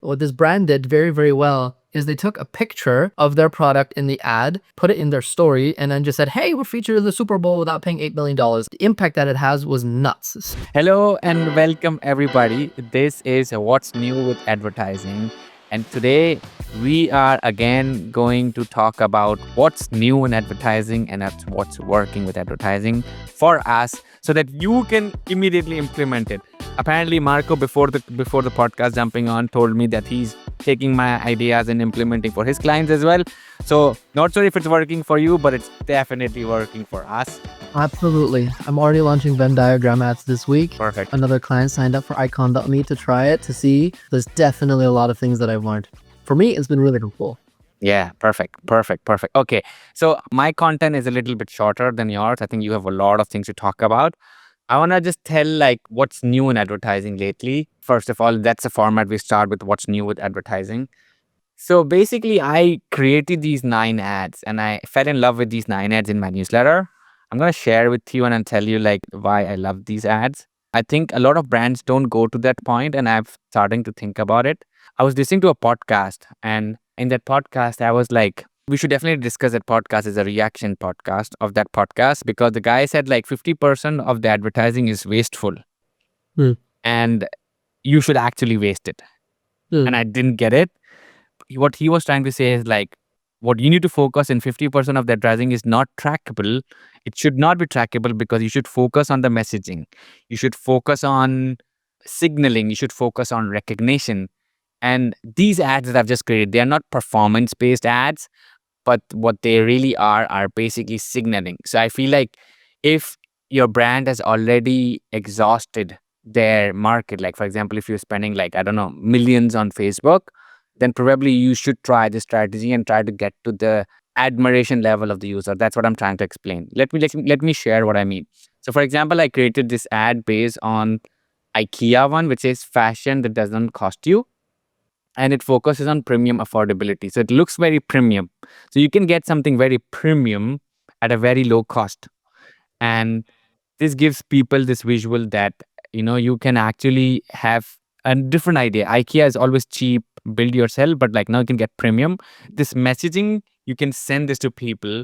What this brand did very, very well is they took a picture of their product in the ad, put it in their story, and then just said, hey, we're featured in the Super Bowl without paying $8 million. The impact that it has was nuts. Hello and welcome everybody. This is What's New with Advertising. And today we are again going to talk about what's new in advertising and that's what's working with advertising for us so that you can immediately implement it. Apparently Marco before the podcast jumping on told me that he's taking my ideas and implementing for his clients as well. So not sure if it's working for you, but it's definitely working for us. Absolutely. I'm already launching Venn diagram ads this week. Perfect. Another client signed up for icon.me to try it to see. There's definitely a lot of things that I've learned. For me, it's been really cool. Yeah, perfect. Okay, so my content is a little bit shorter than yours. I think you have a lot of things to talk about. I want to just tell like what's new in advertising lately. First of all, that's a format we start with what's new with advertising. So basically, I created these 9 ads and I fell in love with these 9 ads in my newsletter. I'm going to share with you and I'll tell you like why I love these ads. I think a lot of brands don't go to that point and I'm starting to think about it. I was listening to a podcast and in that podcast, I was like, we should definitely discuss that podcast as a reaction podcast of that podcast because the guy said like 50% of the advertising is wasteful and you should actually waste it. And I didn't get it. What he was trying to say is like, what you need to focus in 50% of the advertising is not trackable. It should not be trackable because you should focus on the messaging. You should focus on signaling. You should focus on recognition. And these ads that I've just created, they are not performance-based ads, but what they really are basically signaling. So I feel like if your brand has already exhausted their market, like for example, if you're spending like, I don't know, millions on Facebook, then probably you should try this strategy and try to get to the admiration level of the user. That's what I'm trying to explain. Let me share what I mean. So for example, I created this ad based on IKEA one, which is fashion that doesn't cost you. And it focuses on premium affordability. So it looks very premium. So you can get something very premium at a very low cost. And this gives people this visual that, you can actually have a different idea. IKEA is always cheap, build yourself, but like now you can get premium. This messaging, you can send this to people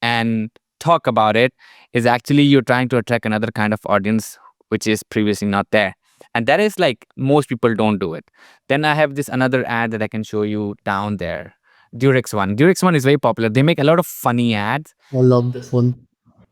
and talk about it is actually you're trying to attract another kind of audience, which is previously not there. And that is like most people don't do it. Then I have this another ad that I can show you down there. Durex one. Durex one is very popular. They make a lot of funny ads. I love this one.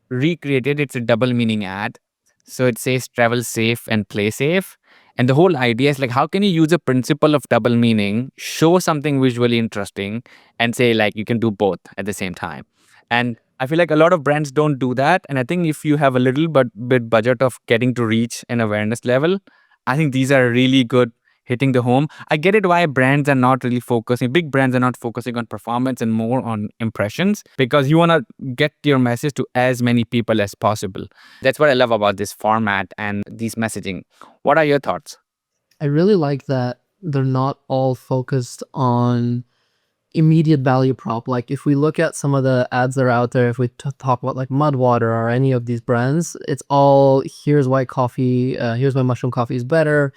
Recreated, it's a double meaning ad. So it says travel safe and play safe. And the whole idea is like, how can you use a principle of double meaning, show something visually interesting, and say like you can do both at the same time. And I feel like a lot of brands don't do that. And I think if you have a little bit budget of getting to reach an awareness level, I think these are really good hitting the home. I get it why brands are not really focusing, big brands are not focusing on performance and more on impressions because you want to get your message to as many people as possible. That's what I love about this format and these messaging. What are your thoughts? I really like that they're not all focused on immediate value prop. Like if we look at some of the ads that are out there, if we talk about like Mudwater or any of these brands, it's all here's why coffee, here's why mushroom coffee is better,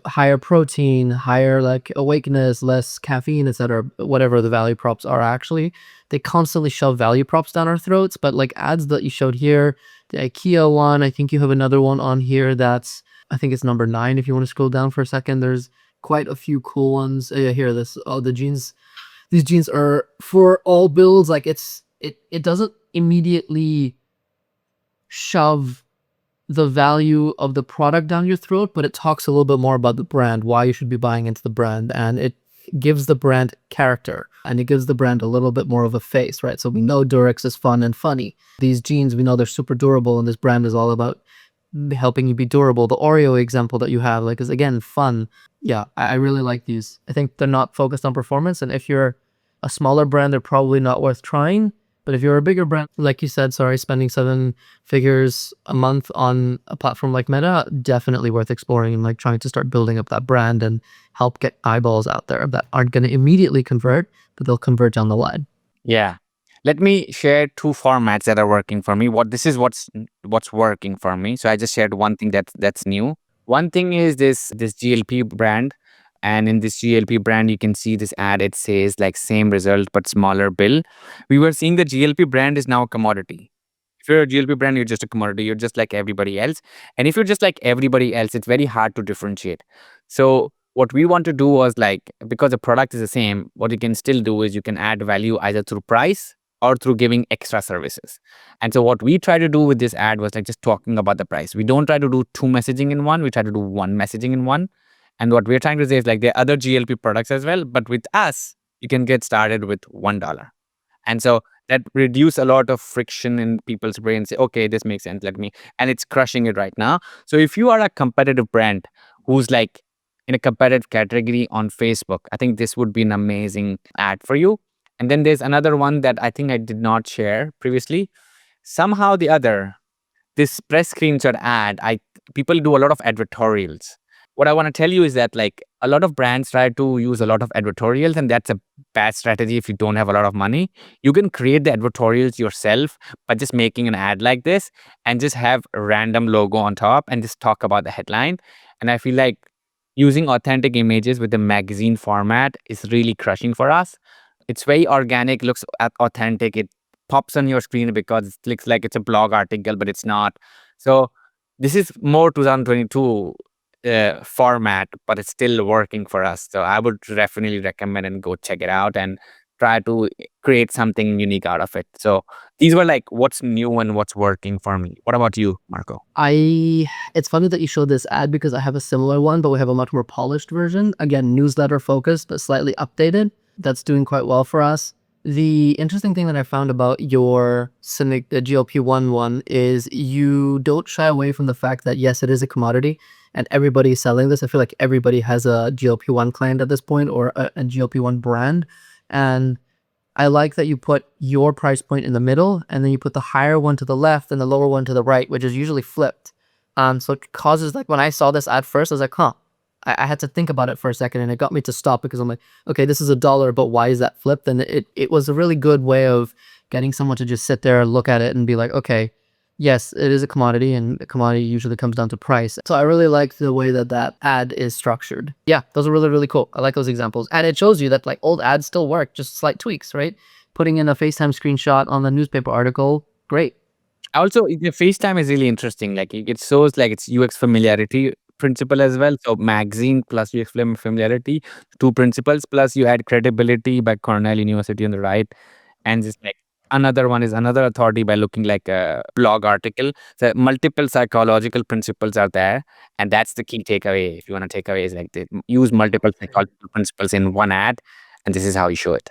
higher protein, higher like awakeness, less caffeine, etc. Whatever the value props are actually, they constantly shove value props down our throats. But like ads that you showed here, the IKEA one, I think you have another one on here that's, I think it's number 9 if you want to scroll down for a second. There's quite a few cool ones. Yeah, here, the jeans. These jeans are for all builds. Like it doesn't immediately shove the value of the product down your throat, but it talks a little bit more about the brand, why you should be buying into the brand, and it gives the brand character and it gives the brand a little bit more of a face, right? So we know Durex is fun and funny. These jeans, we know they're super durable, and this brand is all about helping you be durable. The Oreo example that you have, like, is again fun. Yeah, I really like these. I think they're not focused on performance, and if you're a smaller brand, they're probably not worth trying. But if you're a bigger brand, like you said, sorry, spending 7 figures a month on a platform like Meta, definitely worth exploring and like trying to start building up that brand and help get eyeballs out there that aren't going to immediately convert, but they'll convert down the line. Yeah. Let me share 2 formats that are working for me. What's working for me. So I just shared one thing that's new. One thing is this GLP brand, And in this GLP brand, you can see this ad. It says like same result but smaller bill. We were seeing the GLP brand is now a commodity. If you're a GLP brand, you're just a commodity. You're just like everybody else. And if you're just like everybody else, it's very hard to differentiate. So what we want to do was like, because the product is the same, what you can still do is you can add value either through price or through giving extra services. And so what we try to do with this ad was like just talking about the price. We don't try to do two messaging in one. We try to do one messaging in one. And what we're trying to say is like there are other GLP products as well, but with us, you can get started with $1. And so that reduce a lot of friction in people's brains. Say, okay, this makes sense. Let me, and it's crushing it right now. So if you are a competitive brand who's like in a competitive category on Facebook, I think this would be an amazing ad for you. And then there's another one that I think I did not share previously. Somehow the other, this press screenshot ad, people do a lot of advertorials. What I want to tell you is that like a lot of brands try to use a lot of advertorials, and that's a bad strategy if you don't have a lot of money. You can create the advertorials yourself by just making an ad like this and just have a random logo on top and just talk about the headline. And I feel like using authentic images with the magazine format is really crushing for us. It's very organic, looks authentic. It pops on your screen because it looks like it's a blog article, but it's not. So this is more 2022 format, but it's still working for us. So I would definitely recommend and go check it out and try to create something unique out of it. So these were like what's new and what's working for me. What about you, Marco? It's funny that you showed this ad because I have a similar one, but we have a much more polished version. Again, newsletter focused, but slightly updated. That's doing quite well for us. The interesting thing that I found about your Cynic, the GLP-1 one is you don't shy away from the fact that yes, it is a commodity and everybody's selling this. I feel like everybody has a GLP-1 client at this point or a GLP-1 brand. And I like that you put your price point in the middle and then you put the higher one to the left and the lower one to the right, which is usually flipped. So it causes like when I saw this ad first, I was like, huh. I had to think about it for a second and it got me to stop because I'm like, okay, this is $1, but why is that flipped? And it was a really good way of getting someone to just sit there, look at it and be like, okay, yes, it is a commodity and a commodity usually comes down to price. So I really like the way that that ad is structured. Yeah, those are really, really cool. I like those examples. And it shows you that like old ads still work, just slight tweaks, right? Putting in a FaceTime screenshot on the newspaper article, great. Also, the FaceTime is really interesting. Like it shows like it's UX familiarity principle as well. So magazine plus UX familiarity, two principles plus you add credibility by Cornell University on the right, and just like another one is another authority by looking like a blog article. So multiple psychological principles are there, and that's the key takeaway. If you want to take away is like they use multiple psychological principles in one ad, and this is how you show it.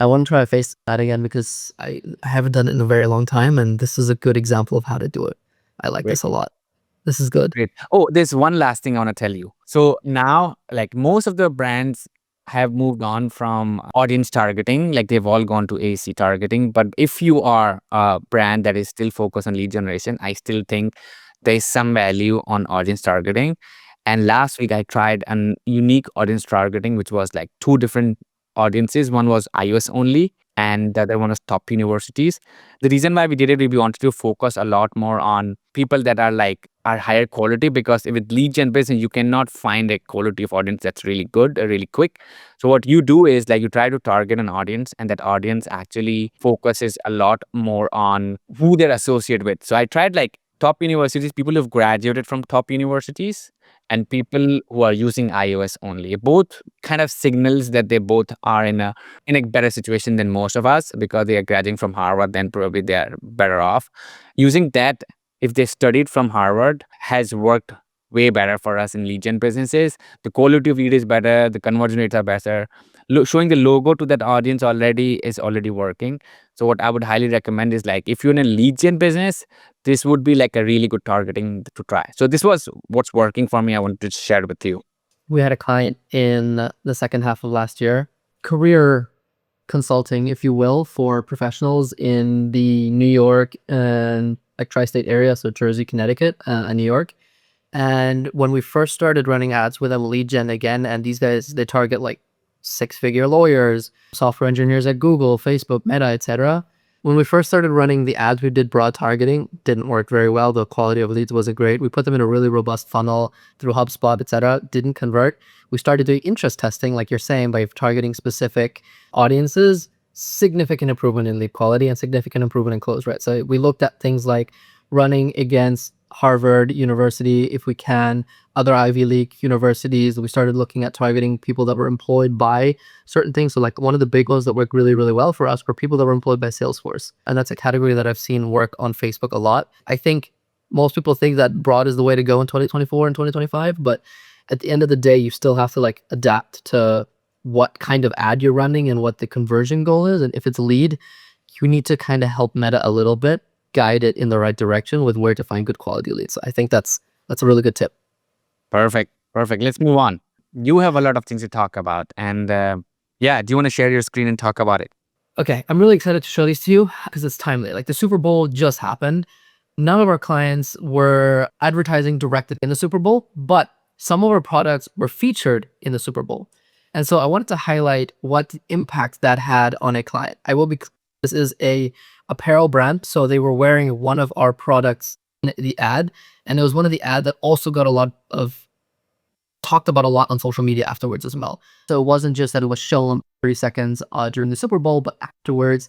I want to try a face ad again because I haven't done it in a very long time, and this is a good example of how to do it. I like Great. this a lot. This is good. Great. Oh, there's one last thing I want to tell you. So now, like most of the brands have moved on from audience targeting, like they've all gone to AC targeting. But if you are a brand that is still focused on lead generation, I still think there's some value on audience targeting. And last week I tried a unique audience targeting, which was like two different audiences. One was iOS only, and the other one was top universities. The reason why we did it is we wanted to focus a lot more on people that are higher quality, because with lead gen business, you cannot find a quality of audience that's really good, really quick. So what you do is like you try to target an audience, and that audience actually focuses a lot more on who they're associated with. So I tried like top universities, people who've graduated from top universities, and people who are using iOS only. Both kind of signals that they both are in a better situation than most of us, because they are graduating from Harvard, then probably they are better off. Using that, if they studied from Harvard, has worked way better for us in lead gen businesses. The quality of lead is better, the conversion rates are better. Showing the logo to that audience already is already working. So what I would highly recommend is like if you're in a lead gen business, this would be like a really good targeting to try. So this was what's working for me. I wanted to share it with you. We had a client in the second half of last year, career consulting, if you will, for professionals in the New York and like tri-state area, so Jersey, Connecticut, and New York. And when we first started running ads with them, lead gen again, and these guys, they target like six-figure lawyers, software engineers at Google, Facebook, Meta, etc. When we first started running the ads, we did broad targeting. Didn't work very well. The quality of leads wasn't great. We put them in a really robust funnel through HubSpot, etc. Didn't convert. We started doing interest testing, like you're saying, by targeting specific audiences. Significant improvement in lead quality and significant improvement in close rate. So we looked at things like running against Harvard University, if we can, other Ivy League universities. We started looking at targeting people that were employed by certain things. So like one of the big ones that worked really, really well for us were people that were employed by Salesforce. And that's a category that I've seen work on Facebook a lot. I think most people think that broad is the way to go in 2024 and 2025, but at the end of the day, you still have to like adapt to what kind of ad you're running and what the conversion goal is. And if it's lead, you need to kind of help Meta a little bit, guide it in the right direction with where to find good quality leads. So I think that's a really good tip. Perfect. Perfect. Let's move on. You have a lot of things to talk about. And yeah, do you want to share your screen and talk about it? Okay, I'm really excited to show these to you because it's timely. Like the Super Bowl just happened. None of our clients were advertising directly in the Super Bowl, but some of our products were featured in the Super Bowl. And so I wanted to highlight what impact that had on a client. I will be This is a apparel brand, so they were wearing one of our products in the ad, and it was one of the ad that also got a lot of talked about a lot on social media afterwards as well. So it wasn't just that it was shown 30 seconds during the Super Bowl, but afterwards,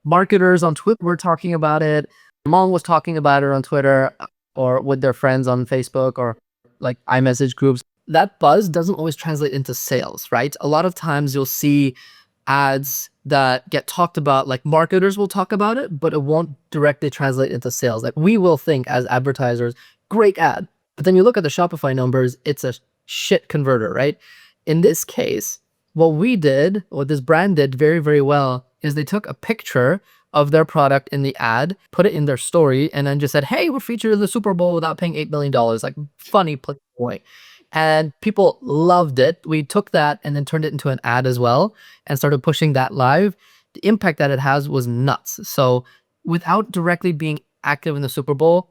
marketers on Twitter were talking about it. Mom was talking about it on Twitter or with their friends on Facebook or like iMessage groups. That buzz doesn't always translate into sales, right? A lot of times you'll see ads that get talked about, like marketers will talk about it, but it won't directly translate into sales. Like we will think as advertisers, great ad. But then you look at the Shopify numbers, it's a shit converter, right? In this case, what this brand did very, very well is they took a picture of their product in the ad, put it in their story, and then just said, hey, we're featured in the Super Bowl without paying $8 million. Like funny point. And people loved it. We took that and then turned it into an ad as well and started pushing that live. The impact that it has was nuts. So without directly being active in the Super Bowl,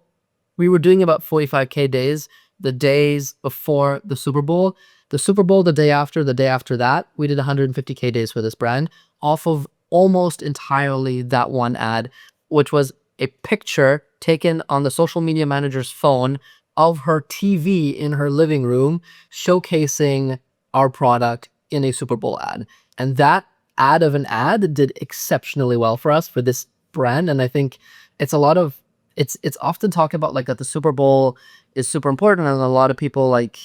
we were doing about 45K days, the days before the Super Bowl. The Super Bowl, the day after that, we did 150K days for this brand off of almost entirely that one ad, which was a picture taken on the social media manager's phone of her TV in her living room showcasing our product in a Super Bowl ad. And that ad of an ad did exceptionally well for us for this brand. And I think it's often talked about like that the Super Bowl is super important and a lot of people like,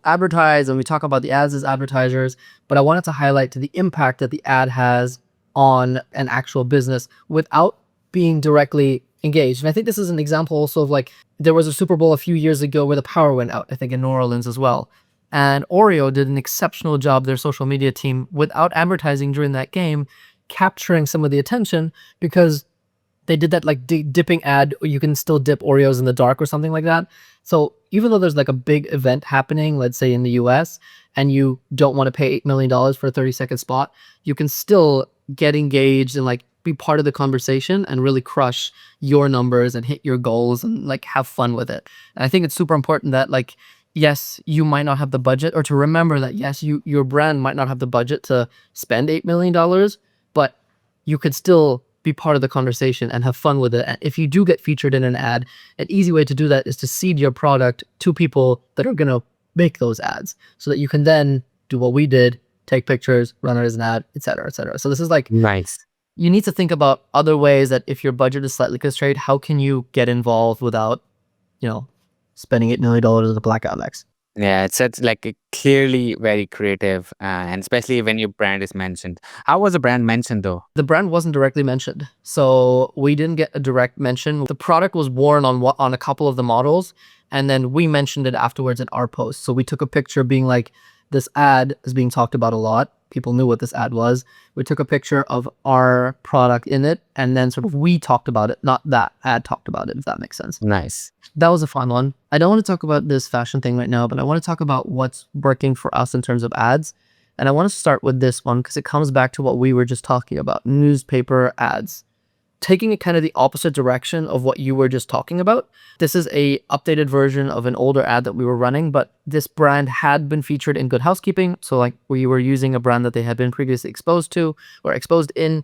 advertise and we talk about the ads as advertisers, but I wanted to highlight to the impact that the ad has on an actual business without being directly engaged. And I think this is an example also of like, there was a Super Bowl a few years ago where the power went out, I think in New Orleans as well. And Oreo did an exceptional job, their social media team, without advertising during that game, capturing some of the attention because they did that like dipping ad, or you can still dip Oreos in the dark or something like that. So even though there's like a big event happening, let's say in the US, and you don't want to pay $8 million for a 30-second spot, you can still get engaged and like be part of the conversation and really crush your numbers and hit your goals and like have fun with it. And I think it's super important that like, yes, you might not have the budget, or to remember that yes, your brand might not have the budget to spend $8 million, but you could still be part of the conversation and have fun with it. And if you do get featured in an ad, an easy way to do that is to seed your product to people that are going to make those ads so that you can then do what we did, take pictures, run it as an ad, et cetera, et cetera. So this is like, nice. You need to think about other ways that if your budget is slightly constrained, how can you get involved without, spending $8 million on a blackout next? Yeah, it's like clearly very creative, and especially when your brand is mentioned. How was the brand mentioned though? The brand wasn't directly mentioned, so we didn't get a direct mention. The product was worn on a couple of the models, and then we mentioned it afterwards in our post. So we took a picture being like, this ad is being talked about a lot. People knew what this ad was. We took a picture of our product in it, and then sort of we talked about it, not that ad talked about it, if that makes sense. Nice. That was a fun one. I don't want to talk about this fashion thing right now, but I want to talk about what's working for us in terms of ads. And I want to start with this one because it comes back to what we were just talking about, newspaper ads. Taking it kind of the opposite direction of what you were just talking about. This is a updated version of an older ad that we were running, but this brand had been featured in Good Housekeeping. So like we were using a brand that they had been previously exposed to or exposed in.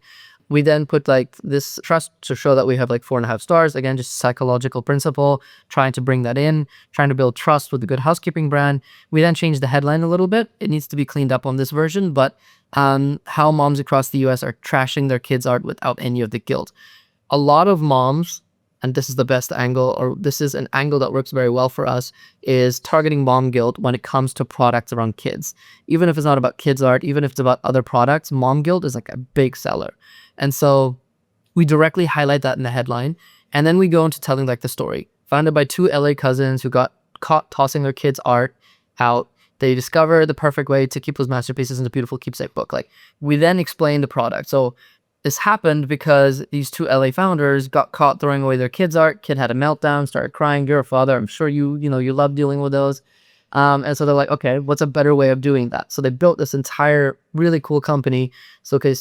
We then put like this trust to show that we have like 4.5 stars. Again, just psychological principle, trying to bring that in, trying to build trust with the Good Housekeeping brand. We then changed the headline a little bit. It needs to be cleaned up on this version, but how moms across the US are trashing their kids' art without any of the guilt. A lot of moms, and this is the best angle, or this is an angle that works very well for us, is targeting mom guilt when it comes to products around kids. Even if it's not about kids art, even if it's about other products, mom guilt is like a big seller. And so we directly highlight that in the headline. And then we go into telling like the story. Founded by two LA cousins who got caught tossing their kids' art out. They discover the perfect way to keep those masterpieces in a beautiful keepsake book. Like, we then explain the product. So this happened because these two LA founders got caught throwing away their kids' art. Kid had a meltdown, started crying. You're a father. I'm sure you love dealing with those. And so they're like, okay, what's a better way of doing that? So they built this entire really cool company.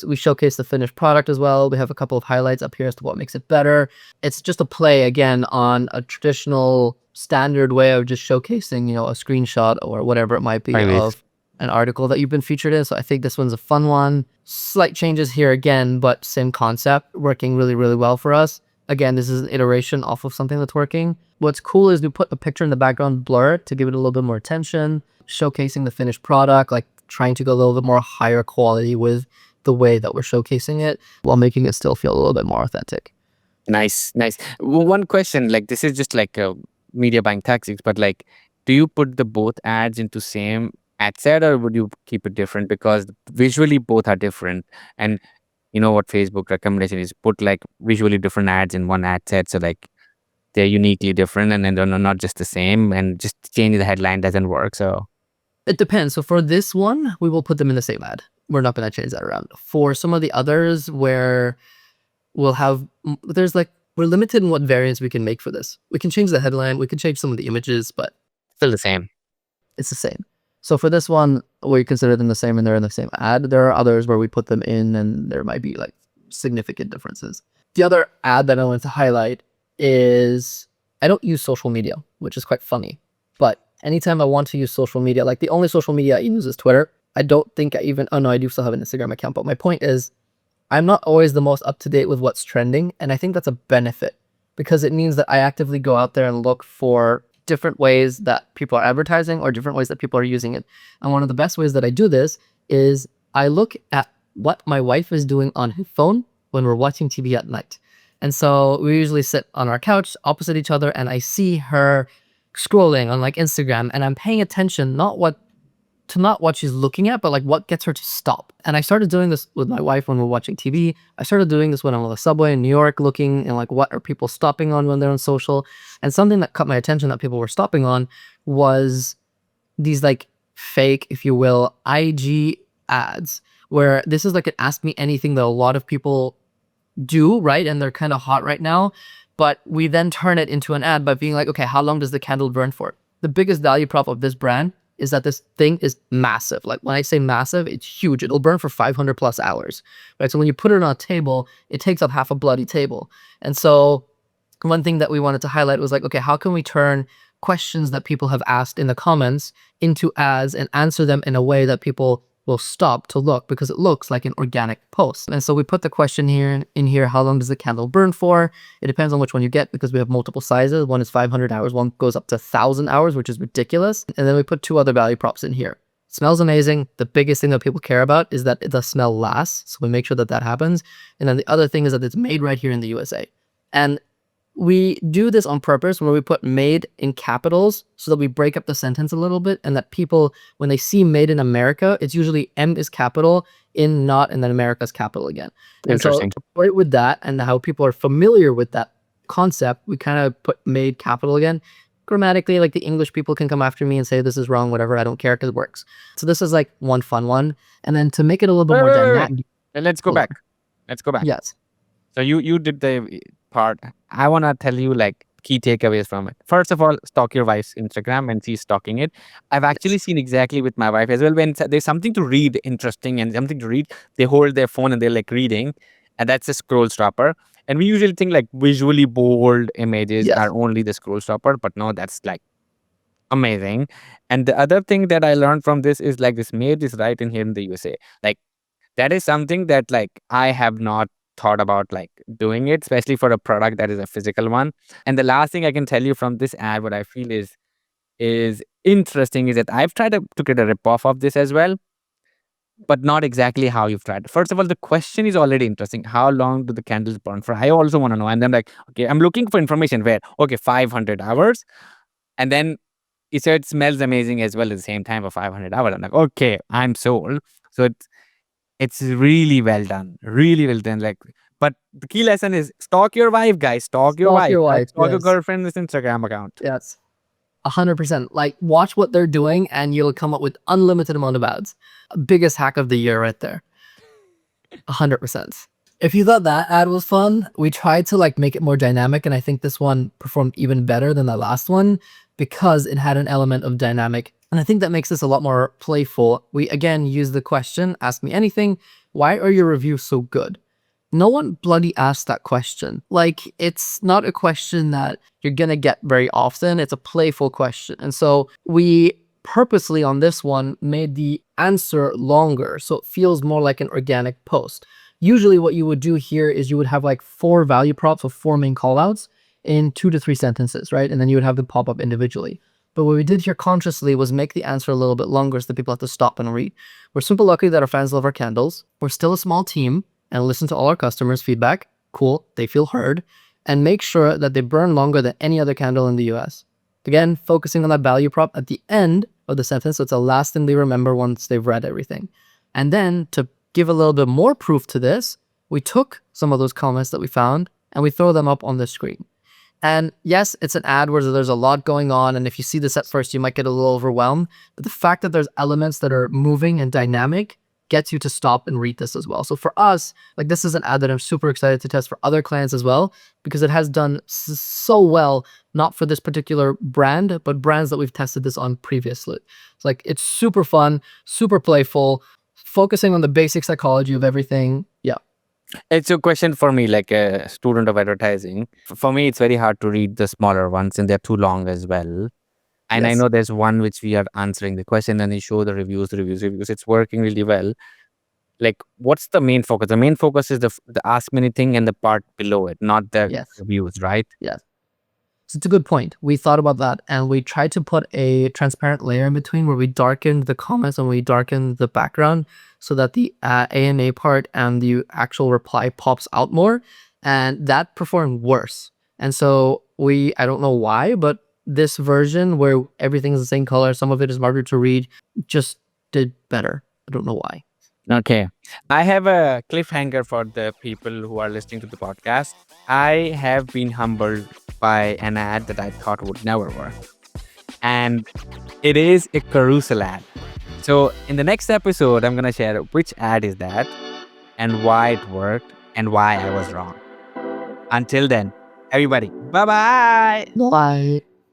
We showcase the finished product as well. We have a couple of highlights up here as to what makes it better. It's just a play again on a traditional standard way of just showcasing, a screenshot or whatever it might be of an article that you've been featured in. So I think this one's a fun one. Slight changes here again, but same concept, working really, really well for us. Again, this is an iteration off of something that's working. What's cool is we put a picture in the background, blur it to give it a little bit more attention, showcasing the finished product, like trying to go a little bit more higher quality with the way that we're showcasing it while making it still feel a little bit more authentic. Nice. One question, like this is just like a media buying tactics, but like, do you put the both ads into same ad set or would you keep it different? Because visually both are different. And you know what Facebook recommendation is, put like visually different ads in one ad set. So like they're uniquely different and then they're not just the same, and just changing the headline doesn't work. So it depends. So for this one, we will put them in the same ad. We're not going to change that around. For some of the others where we'll have, we're limited in what variants we can make for this. We can change the headline, we can change some of the images, but still the same. It's the same. So for this one, we consider them the same and they're in the same ad. There are others where we put them in and there might be like significant differences. The other ad that I want to highlight is I don't use social media, which is quite funny. But anytime I want to use social media, like the only social media I use is Twitter. I don't think oh no, I do still have an Instagram account. But my point is, I'm not always the most up to date with what's trending. And I think that's a benefit because it means that I actively go out there and look for different ways that people are advertising or different ways that people are using it. And one of the best ways that I do this is I look at what my wife is doing on her phone when we're watching TV at night. And so we usually sit on our couch opposite each other and I see her scrolling on like Instagram and I'm paying attention, not what she's looking at, but like what gets her to stop. And I started doing this with my wife when we're watching TV. I started doing this when I'm on the subway in New York, looking and like what are people stopping on when they're on social. And something that caught my attention that people were stopping on was these like fake, if you will, IG ads, where this is like an ask me anything that a lot of people do, right? And they're kind of hot right now. But we then turn it into an ad by being like, okay, how long does the candle burn for? The biggest value prop of this brand is that this thing is massive. Like when I say massive, it's huge. It'll burn for 500 plus hours, right? So when you put it on a table, it takes up half a bloody table. And so one thing that we wanted to highlight was like, okay, how can we turn questions that people have asked in the comments into ads and answer them in a way that people will stop to look because it looks like an organic post. And so we put the question in here, how long does the candle burn for? It depends on which one you get because we have multiple sizes. One is 500 hours, one goes up to 1,000 hours, which is ridiculous. And then we put two other value props in here. It smells amazing. The biggest thing that people care about is that the smell lasts. So we make sure that that happens. And then the other thing is that it's made right here in the USA. And we do this on purpose where we put made in capitals so that we break up the sentence a little bit and that people, when they see made in America, it's usually M is capital, in not, and then America's capital again. Interesting. And so right with that and how people are familiar with that concept, we kind of put made capital again. Grammatically, like the English people can come after me and say this is wrong, whatever, I don't care because it works. So this is like one fun one. And then to make it a little bit more dynamic. Let's go back. Yes. So you did the part. I want to tell you like key takeaways from it. First of all, stalk your wife's Instagram and she's stalking it. I've actually seen exactly with my wife as well. When there's something to read interesting and something to read, they hold their phone and they're like reading, and that's a scroll stopper. And we usually think like visually bold images are only the scroll stopper, but no, that's like amazing. And the other thing that I learned from this is like this made is right in here in the USA. Like that is something that like I have not thought about like doing it, especially for a product that is a physical one. And the last thing I can tell you from this ad, what I feel is interesting is that I've tried to get a rip-off of this as well, but not exactly how you've tried. First of all, the question is already interesting. How long do the candles burn for? I also want to know. And then like, okay, I'm looking for information where, okay, 500 hours. And then he said it smells amazing as well at the same time for 500 hours. I'm like, okay, I'm sold. So it's really well done. Really well done. Like, but the key lesson is stalk your wife, guys. Stalk your Stalk wife. your Like, wife. stalk your Yes. girlfriend's Instagram account. Yes. 100%. Like, watch what they're doing and you'll come up with unlimited amount of ads. Biggest hack of the year right there. 100%. If you thought that ad was fun, we tried to like make it more dynamic, and I think this one performed even better than the last one because it had an element of dynamic. And I think that makes this a lot more playful. We again use the question, ask me anything, why are your reviews so good? No one bloody asked that question. Like, it's not a question that you're gonna get very often. It's a playful question. And so we purposely on this one made the answer longer so it feels more like an organic post. Usually what you would do here is you would have like 4 value props or 4 main callouts in 2 to 3 sentences, right? And then you would have them pop up individually. But what we did here consciously was make the answer a little bit longer so that people have to stop and read. We're super lucky that our fans love our candles. We're still a small team and listen to all our customers' feedback. Cool, they feel heard. And make sure that they burn longer than any other candle in the US. Again, focusing on that value prop at the end of the sentence so it's the last thing they remember once they've read everything. And then to give a little bit more proof to this, we took some of those comments that we found and we throw them up on the screen. And yes, it's an ad where there's a lot going on, and if you see this at first, you might get a little overwhelmed. But the fact that there's elements that are moving and dynamic gets you to stop and read this as well. So for us, like, this is an ad that I'm super excited to test for other clients as well, because it has done so well, not for this particular brand, but brands that we've tested this on previously. It's like, it's super fun, super playful, focusing on the basic psychology of everything. Yeah. It's a question for me, like a student of advertising. For me, it's very hard to read the smaller ones and they're too long as well. And I Yes. know there's one which we are answering the question and they show the reviews. It's working really well. Like, what's the main focus? The main focus is the ask me anything and the part below it, not the Yes. reviews, right? Yes. So it's a good point. We thought about that and we tried to put a transparent layer in between where we darkened the comments and we darkened the background so that the AMA part and the actual reply pops out more, and that performed worse. And so I don't know why, but this version where everything is the same color, some of it is harder to read, just did better. I don't know why. Okay. I have a cliffhanger for the people who are listening to the podcast. I have been humbled by an ad that I thought would never work. And it is a carousel ad. So in the next episode, I'm going to share which ad is that and why it worked and why I was wrong. Until then, everybody, bye-bye. Bye.